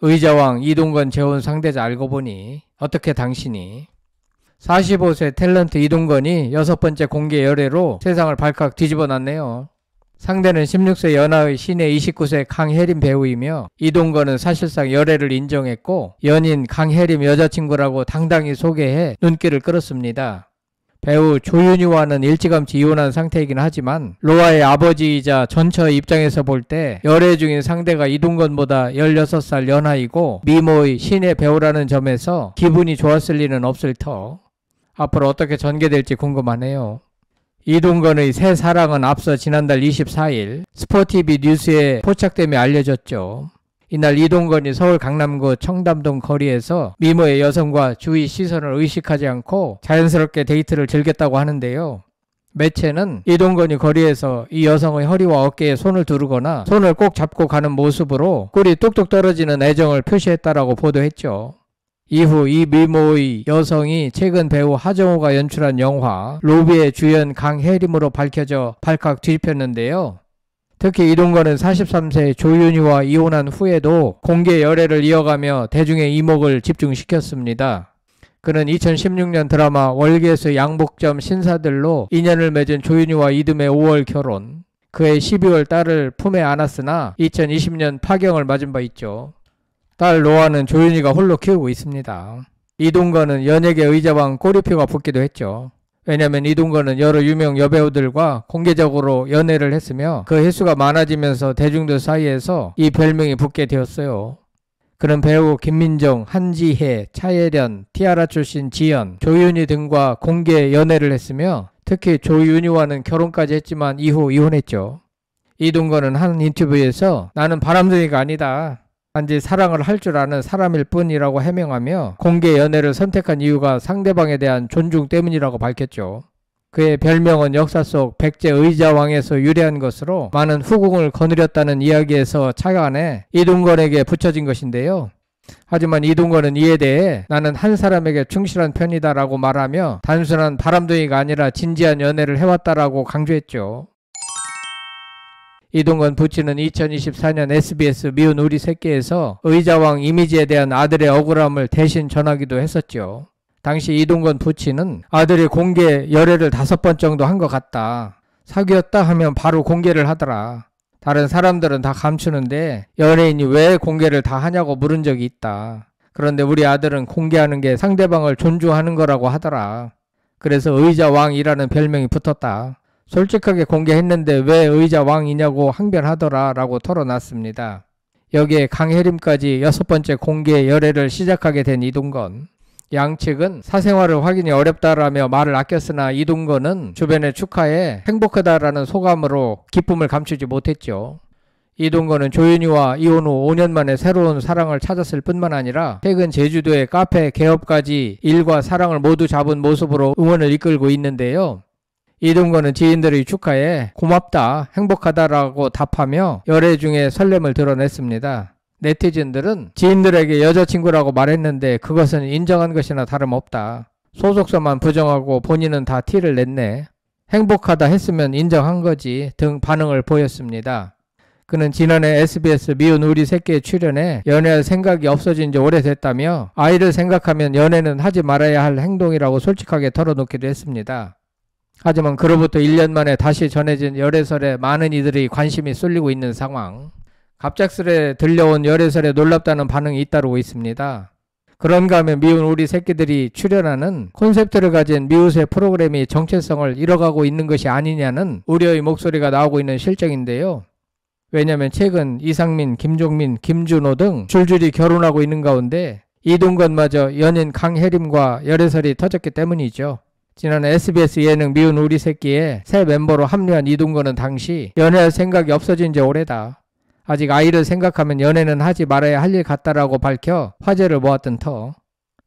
의자왕 이동건 재혼 상대자 알고 보니 어떻게 당신이 45세 탤런트 이동건이 6번째 공개 열애로 세상을 발칵 뒤집어 놨네요. 상대는 16세 연하의 시내 29세 강혜림 배우이며 이동건은 사실상 열애를 인정했고 연인 강혜림 여자친구라고 당당히 소개해 눈길을 끌었습니다. 배우 조윤희와는 일찌감치 이혼한 상태이긴 하지만 로아의 아버지이자 전처의 입장에서 볼 때 열애 중인 상대가 이동건보다 16살 연하이고 미모의 신의 배우라는 점에서 기분이 좋았을 리는 없을 터. 앞으로 어떻게 전개될지 궁금하네요. 이동건의 새 사랑은 앞서 지난달 24일 스포티비 뉴스에 포착됨이 알려졌죠. 이날 이동건이 서울 강남구 청담동 거리에서 미모의 여성과 주위 시선을 의식하지 않고 자연스럽게 데이트를 즐겼다고 하는데요. 매체는 이동건이 거리에서 이 여성의 허리와 어깨에 손을 두르거나 손을 꼭 잡고 가는 모습으로 꿀이 뚝뚝 떨어지는 애정을 표시했다라고 보도했죠. 이후 이 미모의 여성이 최근 배우 하정우가 연출한 영화 로비의 주연 강혜림으로 밝혀져 발칵 뒤집혔는데요. 특히 이동건은 43세 조윤희와 이혼한 후에도 공개 열애를 이어가며 대중의 이목을 집중시켰습니다. 그는 2016년 드라마 월계수 양복점 신사들로 인연을 맺은 조윤희와 이듬해 5월 결혼, 그해 12월 딸을 품에 안았으나 2020년 파경을 맞은 바 있죠. 딸 로아는 조윤희가 홀로 키우고 있습니다. 이동건은 연예계 의자왕 꼬리표가 붙기도 했죠. 왜냐하면 이동건은 여러 유명 여배우들과 공개적으로 연애를 했으며 그 횟수가 많아지면서 대중들 사이에서 이 별명이 붙게 되었어요. 그는 배우 김민정, 한지혜, 차예련, 티아라 출신 지연, 조윤희 등과 공개 연애를 했으며 특히 조윤희와는 결혼까지 했지만 이후 이혼했죠. 이동건은 한 인터뷰에서 나는 바람둥이가 아니다. 단지 사랑을 할 줄 아는 사람일 뿐이라고 해명하며 공개 연애를 선택한 이유가 상대방에 대한 존중 때문이라고 밝혔죠. 그의 별명은 역사 속 백제 의자왕에서 유래한 것으로 많은 후궁을 거느렸다는 이야기에서 착안해 이동건에게 붙여진 것인데요. 하지만 이동건은 이에 대해 나는 한 사람에게 충실한 편이다 라고 말하며 단순한 바람둥이가 아니라 진지한 연애를 해왔다라고 강조했죠. 이동건 부친은 2024년 SBS 미운 우리 새끼에서 의자왕 이미지에 대한 아들의 억울함을 대신 전하기도 했었죠. 당시 이동건 부친은 아들이 공개 열애를 5번 정도 한 것 같다. 사귀었다 하면 바로 공개를 하더라. 다른 사람들은 다 감추는데 연예인이 왜 공개를 다 하냐고 물은 적이 있다. 그런데 우리 아들은 공개하는 게 상대방을 존중하는 거라고 하더라. 그래서 의자왕이라는 별명이 붙었다. 솔직하게 공개했는데 왜 의자왕이냐고 항변하더라 라고 털어놨습니다. 여기에 강혜림까지 6번째 공개 열애를 시작하게 된 이동건. 양측은 사생활을 확인이 어렵다라며 말을 아꼈으나 이동건은 주변에 축하해 행복하다라는 소감으로 기쁨을 감추지 못했죠. 이동건은 조윤희와 이혼 후 5년 만에 새로운 사랑을 찾았을 뿐만 아니라 최근 제주도의 카페 개업까지 일과 사랑을 모두 잡은 모습으로 응원을 이끌고 있는데요. 이동건은 지인들의 축하에 고맙다, 행복하다라고 답하며 열애 중에 설렘을 드러냈습니다. 네티즌들은 지인들에게 여자친구라고 말했는데 그것은 인정한 것이나 다름없다. 소속사만 부정하고 본인은 다 티를 냈네. 행복하다 했으면 인정한 거지 등 반응을 보였습니다. 그는 지난해 SBS 미운 우리 새끼에 출연해 연애할 생각이 없어진 지 오래됐다며 아이를 생각하면 연애는 하지 말아야 할 행동이라고 솔직하게 털어놓기도 했습니다. 하지만 그로부터 1년 만에 다시 전해진 열애설에 많은 이들이 관심이 쏠리고 있는 상황. 갑작스레 들려온 열애설에 놀랍다는 반응이 잇따르고 있습니다. 그런가 하면 미운 우리 새끼들이 출연하는 콘셉트를 가진 미우새 프로그램이 정체성을 잃어가고 있는 것이 아니냐는 우려의 목소리가 나오고 있는 실정인데요. 왜냐하면 최근 이상민, 김종민, 김준호 등 줄줄이 결혼하고 있는 가운데 이동건마저 연인 강혜림과 열애설이 터졌기 때문이죠. 지난해 SBS 예능 미운 우리 새끼에 새 멤버로 합류한 이동건은 당시 연애할 생각이 없어진 지 오래다. 아직 아이를 생각하면 연애는 하지 말아야 할 일 같다라고 밝혀 화제를 모았던 터.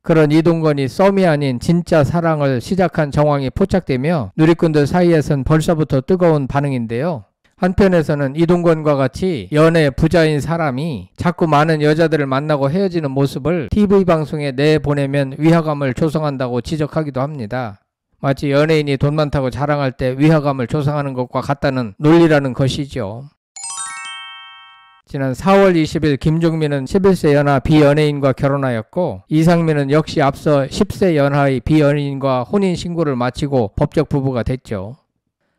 그런 이동건이 썸이 아닌 진짜 사랑을 시작한 정황이 포착되며 누리꾼들 사이에선 벌써부터 뜨거운 반응인데요. 한편에서는 이동건과 같이 연애 부자인 사람이 자꾸 많은 여자들을 만나고 헤어지는 모습을 TV방송에 내보내면 위화감을 조성한다고 지적하기도 합니다. 마치 연예인이 돈 많다고 자랑할 때 위화감을 조성하는 것과 같다는 논리라는 것이죠. 지난 4월 20일 김종민은 11세 연하 비연예인과 결혼하였고 이상민은 역시 앞서 10세 연하의 비연예인과 혼인신고를 마치고 법적 부부가 됐죠.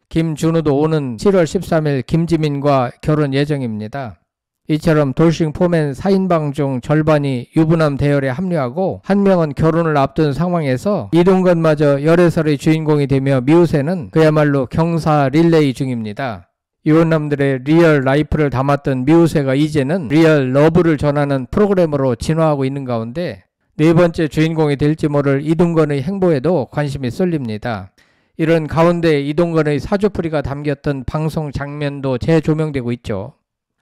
김준우도 오는 7월 13일 김지민과 결혼 예정입니다. 이처럼 돌싱 포맨 4인방 중 절반이 유부남 대열에 합류하고 한 명은 결혼을 앞둔 상황에서 이동건마저 열애설의 주인공이 되며 미우새는 그야말로 경사 릴레이 중입니다. 이혼남들의 리얼 라이프를 담았던 미우새가 이제는 리얼 러브를 전하는 프로그램으로 진화하고 있는 가운데 네 번째 주인공이 될지 모를 이동건의 행보에도 관심이 쏠립니다. 이런 가운데 이동건의 사주풀이가 담겼던 방송 장면도 재조명되고 있죠.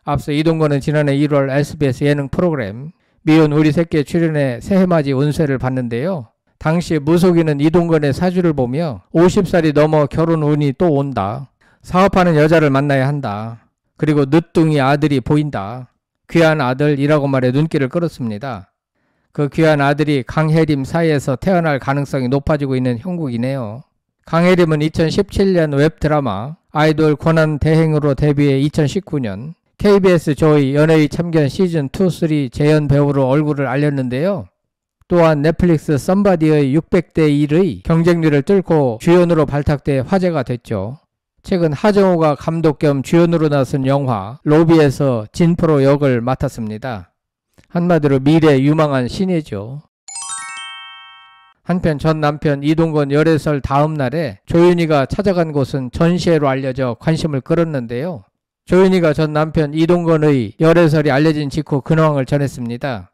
앞서 이동건은 지난해 1월 SBS 예능 프로그램 미운 우리 새끼에 출연해 새해맞이 운세를 봤는데요. 당시 무속인은 이동건의 사주를 보며 50살이 넘어 결혼 운이 또 온다. 사업하는 여자를 만나야 한다. 그리고 늦둥이 아들이 보인다. 귀한 아들이라고 말해 눈길을 끌었습니다. 그 귀한 아들이 강혜림 사이에서 태어날 가능성이 높아지고 있는 형국이네요. 강혜림은 2017년 웹드라마 아이돌 권한 대행으로 데뷔해 2019년 KBS 조이 연예의 참견 시즌2, 3 재연 배우로 얼굴을 알렸는데요. 또한 넷플릭스 썸바디의 600대 1의 경쟁률을 뚫고 주연으로 발탁돼 화제가 됐죠. 최근 하정우가 감독 겸 주연으로 나선 영화 로비에서 진프로 역을 맡았습니다. 한마디로 미래 유망한 신예죠. 한편 전 남편 이동건 열애설 다음 날에 조윤희가 찾아간 곳은 전시회로 알려져 관심을 끌었는데요. 조윤희가 전 남편 이동건의 열애설이 알려진 직후 근황을 전했습니다.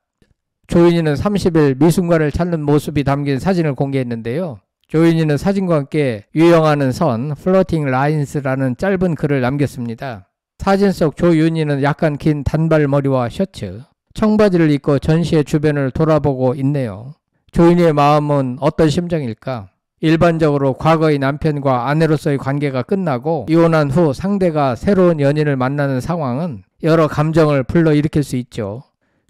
조윤희는 30일 미순간을 찾는 모습이 담긴 사진을 공개했는데요. 조윤희는 사진과 함께 유영하는 선, 플러팅 라인스라는 짧은 글을 남겼습니다. 사진 속 조윤희는 약간 긴 단발머리와 셔츠, 청바지를 입고 전시회 주변을 돌아보고 있네요. 조윤희의 마음은 어떤 심정일까? 일반적으로 과거의 남편과 아내로서의 관계가 끝나고 이혼한 후 상대가 새로운 연인을 만나는 상황은 여러 감정을 불러일으킬 수 있죠.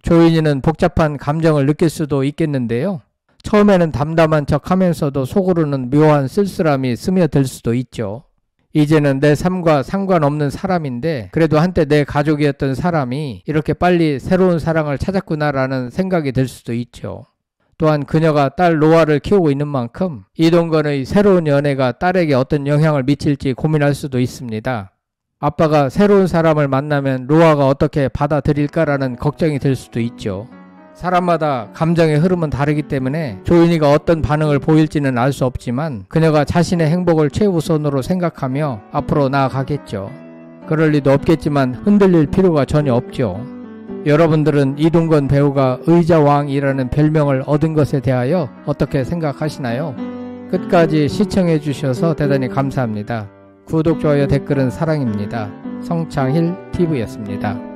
조윤희는 복잡한 감정을 느낄 수도 있겠는데요. 처음에는 담담한 척 하면서도 속으로는 묘한 쓸쓸함이 스며들 수도 있죠. 이제는 내 삶과 상관없는 사람인데 그래도 한때 내 가족이었던 사람이 이렇게 빨리 새로운 사랑을 찾았구나라는 생각이 들 수도 있죠. 또한 그녀가 딸 로아를 키우고 있는 만큼 이동건의 새로운 연애가 딸에게 어떤 영향을 미칠지 고민할 수도 있습니다. 아빠가 새로운 사람을 만나면 로아가 어떻게 받아들일까라는 걱정이 들 수도 있죠. 사람마다 감정의 흐름은 다르기 때문에 조윤희가 어떤 반응을 보일지는 알 수 없지만 그녀가 자신의 행복을 최우선으로 생각하며 앞으로 나아가겠죠. 그럴 리도 없겠지만 흔들릴 필요가 전혀 없죠. 여러분들은 이동건 배우가 의자왕이라는 별명을 얻은 것에 대하여 어떻게 생각하시나요? 끝까지 시청해 주셔서 대단히 감사합니다. 구독, 좋아요, 댓글은 사랑입니다. 성창힐 TV였습니다.